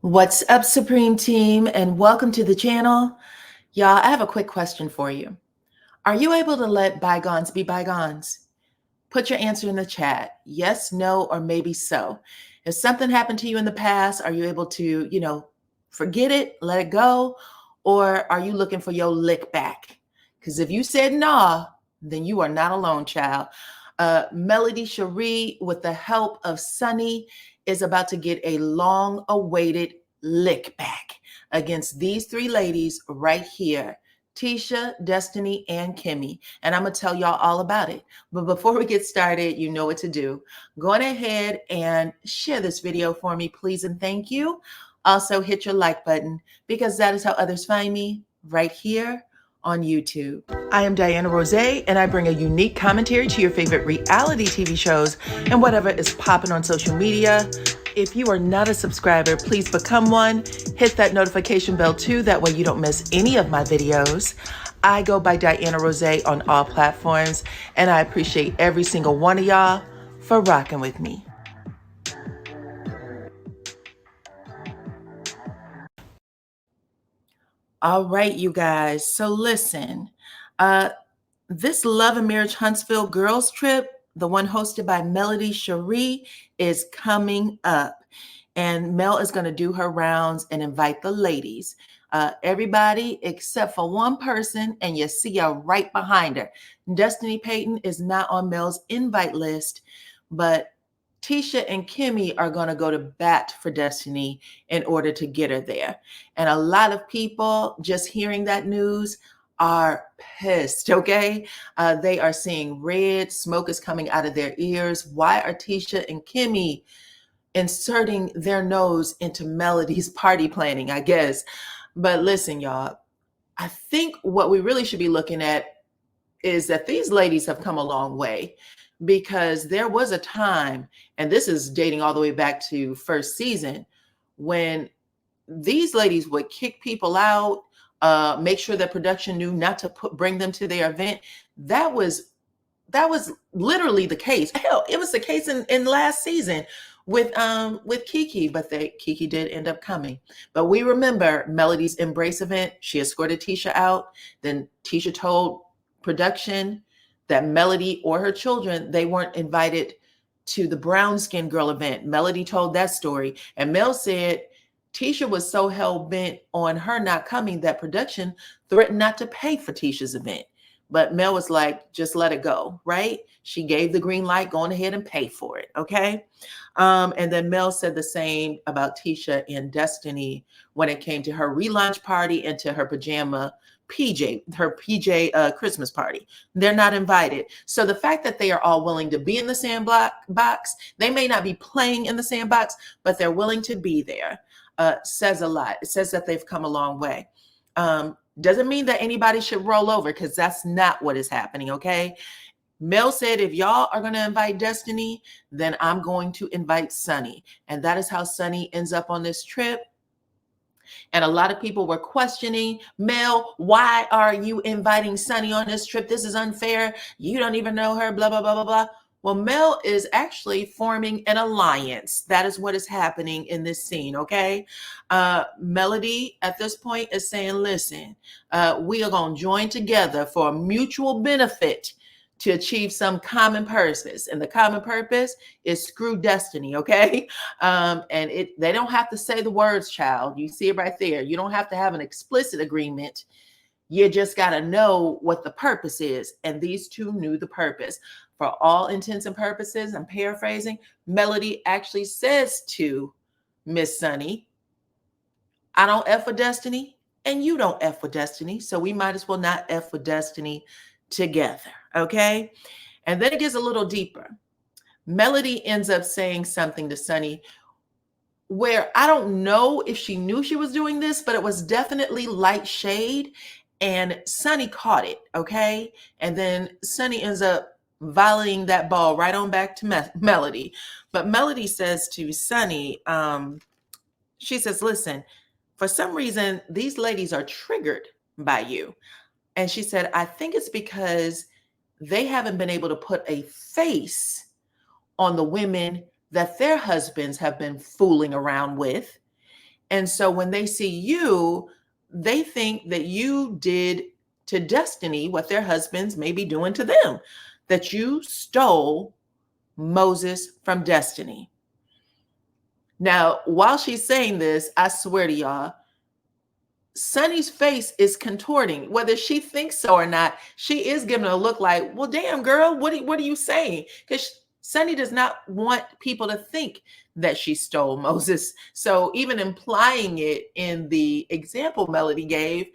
What's up, Supreme Team, and welcome to the channel. Y'all, I have a quick question for you. Are you able to let bygones be bygones? Put your answer in the chat. Yes, no, or maybe so. If something happened to you in the past, are you able to, forget it, let it go? Or are you looking for your lick back? Because if you said nah, then you are not alone, child. Melody Cherie, with the help of Sunny, is about to get a long-awaited lick back against these three ladies right here. Tisha, Destiny, and Kimmi. And I'm going to tell y'all all about it. But before we get started, you know what to do. Go on ahead and share this video for me, please, and thank you. Also, hit your like button because that is how others find me right here on YouTube. I am DYANAROZAY, and I bring a unique commentary to your favorite reality TV shows and whatever is popping on social media. If you are not a subscriber, please become one. Hit that notification bell too, that way you don't miss any of my videos. I go by DYANAROZAY on all platforms, and I appreciate every single one of y'all for rocking with me. All right, you guys. So listen, this Love and Marriage Huntsville girls trip, the one hosted by Melody Cherie, is coming up. And Mel is going to do her rounds and invite the ladies. Everybody except for one person, and you see her right behind her. Destiny Payton is not on Mel's invite list, but Tisha and Kimmi are going to go to bat for Destiny in order to get her there. And a lot of people just hearing that news are pissed, okay? They are seeing red, smoke is coming out of their ears. Why are Tisha and Kimmi inserting their nose into Melody's party planning, I guess? But listen, y'all, I think what we really should be looking at is that these ladies have come a long way, because there was a time, and this is dating all the way back to first season, when these ladies would kick people out, make sure that production knew not to bring them to their event. That was literally the case. Hell, it was the case in last season with Kiki, but Kiki did end up coming. But we remember Melody's Embrace event. She escorted Tisha out. Then Tisha told production that Melody or her children, they weren't invited to the brown skin girl event. Melody told that story, and Mel said Tisha was so hell-bent on her not coming that production threatened not to pay for Tisha's event. But Mel was like, just let it go, right? She gave the green light, going ahead and pay for it, okay? And then Mel said the same about Tisha and Destiny when it came to her relaunch party and to her PJ Christmas party. They're not invited. So the fact that they are all willing to be in the sandbox, they may not be playing in the sandbox, but they're willing to be there, says a lot. It says that they've come a long way. Doesn't mean that anybody should roll over, because that's not what is happening, okay? Mel said, if y'all are going to invite Destiny, then I'm going to invite Sunny. And that is how Sunny ends up on this trip. And a lot of people were questioning, Mel, why are you inviting Sunny on this trip? This is unfair. You don't even know her, blah, blah, blah, blah, blah. Well, Mel is actually forming an alliance. That is what is happening in this scene, okay? Melody at this point is saying, listen, we are going to join together for a mutual benefit to achieve some common purpose. And the common purpose is screw Destiny, okay? And they don't have to say the words, child. You see it right there. You don't have to have an explicit agreement. You just got to know what the purpose is. And these two knew the purpose. For all intents and purposes, I'm paraphrasing, Melody actually says to Miss Sunny, I don't F with Destiny, and you don't F with Destiny, so we might as well not F with Destiny together, okay? And then it gets a little deeper. Melody ends up saying something to Sunny where I don't know if she knew she was doing this, but it was definitely light shade, and Sunny caught it, okay? And then Sunny ends up volleying that ball right on back to Melody. But Melody says to Sunny, she says, listen, for some reason, these ladies are triggered by you. And she said, I think it's because they haven't been able to put a face on the women that their husbands have been fooling around with. And so when they see you, they think that you did to Destiny what their husbands may be doing to them, that you stole Moses from Destiny. Now, while she's saying this, I swear to y'all, Sunny's face is contorting. Whether she thinks so or not, she is giving a look like, well, damn, girl, what are you saying? Because Sunny does not want people to think that she stole Moses. So even implying it in the example Melody gave,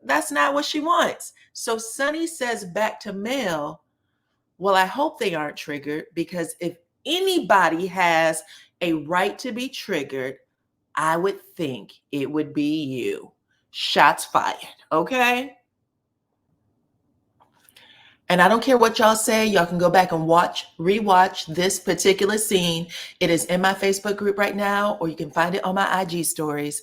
that's not what she wants. So Sunny says back to Mel, well, I hope they aren't triggered, because if anybody has a right to be triggered, I would think it would be you. Shots fired. Okay. And I don't care what y'all say. Y'all can go back and rewatch this particular scene. It is in my Facebook group right now, or you can find it on my IG stories.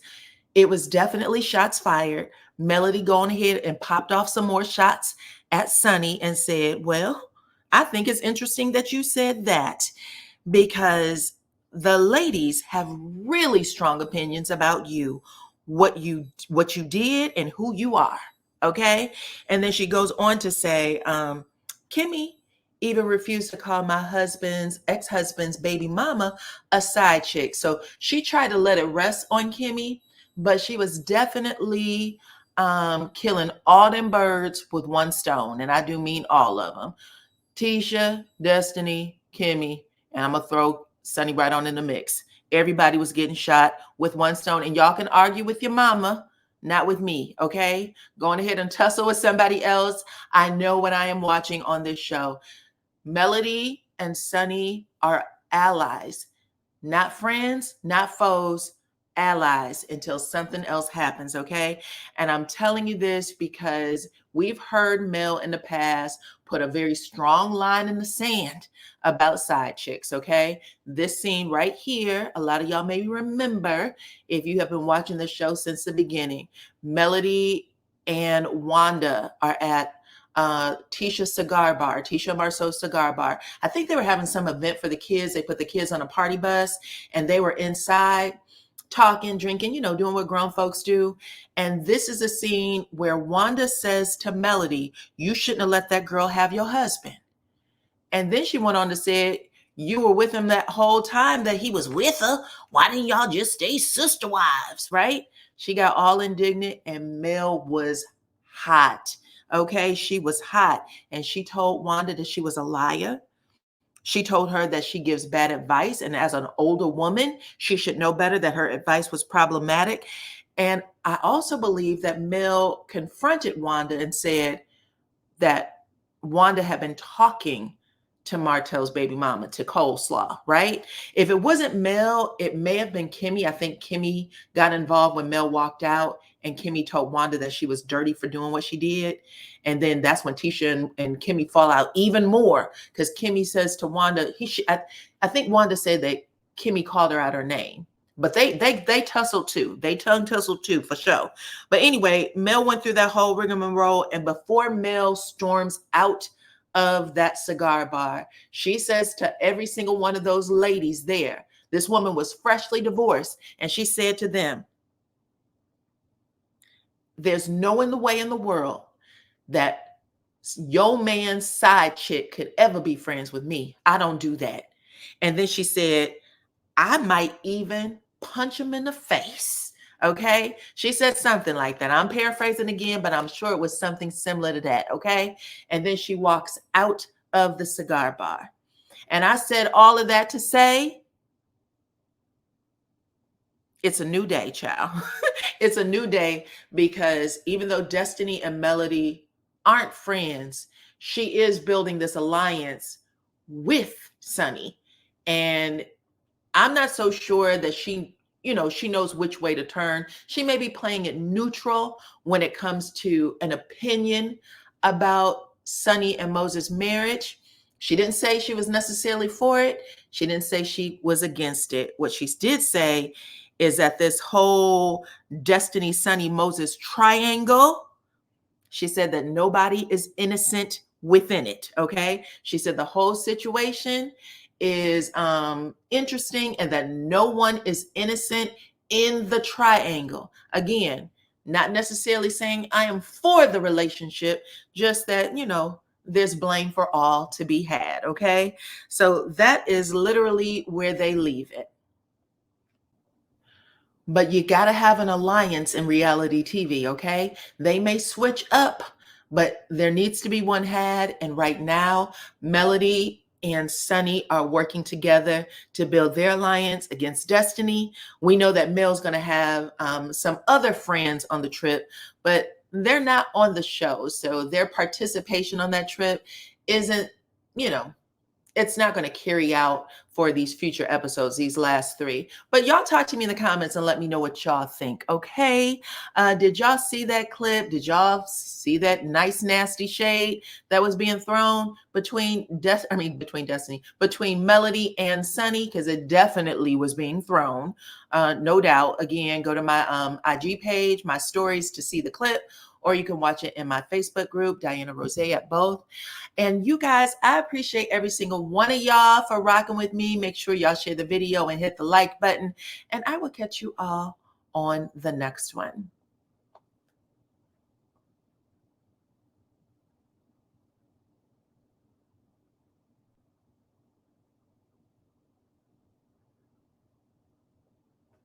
It was definitely shots fired. Melody going ahead and popped off some more shots at Sunny and said, well, I think it's interesting that you said that, because the ladies have really strong opinions about you, what you did and who you are. Okay. And then she goes on to say, Kimmi even refused to call my ex-husband's baby mama a side chick. So she tried to let it rest on Kimmi, but she was definitely killing all them birds with one stone. And I do mean all of them. Tisha, Destiny, Kimmi, and I'm going to throw Sunny right on in the mix. Everybody was getting shot with one stone. And y'all can argue with your mama, not with me, okay? Going ahead and tussle with somebody else. I know what I am watching on this show. Melody and Sunny are allies. Not friends, not foes, allies until something else happens, okay? And I'm telling you this because we've heard Mel in the past put a very strong line in the sand about side chicks, okay? This scene right here, a lot of y'all may remember if you have been watching the show since the beginning. Melody and Wanda are at Tisha cigar bar, Tisha Marceau's cigar bar. I think they were having some event for the kids. They put the kids on a party bus and they were inside talking, drinking, doing what grown folks do. And this is a scene where Wanda says to Melody, you shouldn't have let that girl have your husband. And then she went on to say, you were with him that whole time that he was with her. Why didn't y'all just stay sister wives, right? She got all indignant and Mel was hot. Okay, she was hot. And she told Wanda that she was a liar. She told her that she gives bad advice. And as an older woman, she should know better, that her advice was problematic. And I also believe that Mel confronted Wanda and said that Wanda had been talking to Martell's baby mama, to Coleslaw, right? If it wasn't Mel, it may have been Kimmi. I think Kimmi got involved when Mel walked out, and Kimmi told Wanda that she was dirty for doing what she did. And then that's when Tisha and Kimmi fall out even more, because Kimmi says to Wanda, I think Wanda said that Kimmi called her out her name. But they tussled too. They tongue tussled too, for sure. But anyway, Mel went through that whole rigmarole. And before Mel storms out of that cigar bar, she says to every single one of those ladies there, this woman was freshly divorced, and she said to them, there's no in the way in the world that your man's side chick could ever be friends with me. I don't do that. And then she said, I might even punch him in the face. Okay. She said something like that. I'm paraphrasing again, but I'm sure it was something similar to that. Okay. And then she walks out of the cigar bar. And I said all of that to say, it's a new day, child. It's a new day, because even though Destiny and Melody aren't friends, she is building this alliance with Sunny. And I'm not so sure that she knows which way to turn. She may be playing it neutral when it comes to an opinion about Sunny and Moses' marriage. She didn't say she was necessarily for it. She didn't say she was against it. What she did say is that this whole Destiny, Sunny, Moses triangle, she said that nobody is innocent within it. Okay. She said the whole situation is interesting, and that no one is innocent in the triangle. Again, not necessarily saying I am for the relationship, just that, there's blame for all to be had. Okay. So that is literally where they leave it. But you got to have an alliance in reality TV, okay? They may switch up, but there needs to be one had. And right now, Melody and Sunny are working together to build their alliance against Destiny. We know that Mel's going to have some other friends on the trip, but they're not on the show. So their participation on that trip isn't, you know, it's not going to carry out for these future episodes, these last three. But y'all talk to me in the comments and let me know what y'all think. Okay. Did y'all see that clip? Did y'all see that nice, nasty shade that was being thrown between between Melody and Sunny? Because it definitely was being thrown. No doubt. Again, go to my IG page, my stories to see the clip, or you can watch it in my Facebook group, DYANAROZAY at both. And you guys, I appreciate every single one of y'all for rocking with me. Make sure y'all share the video and hit the like button. And I will catch you all on the next one.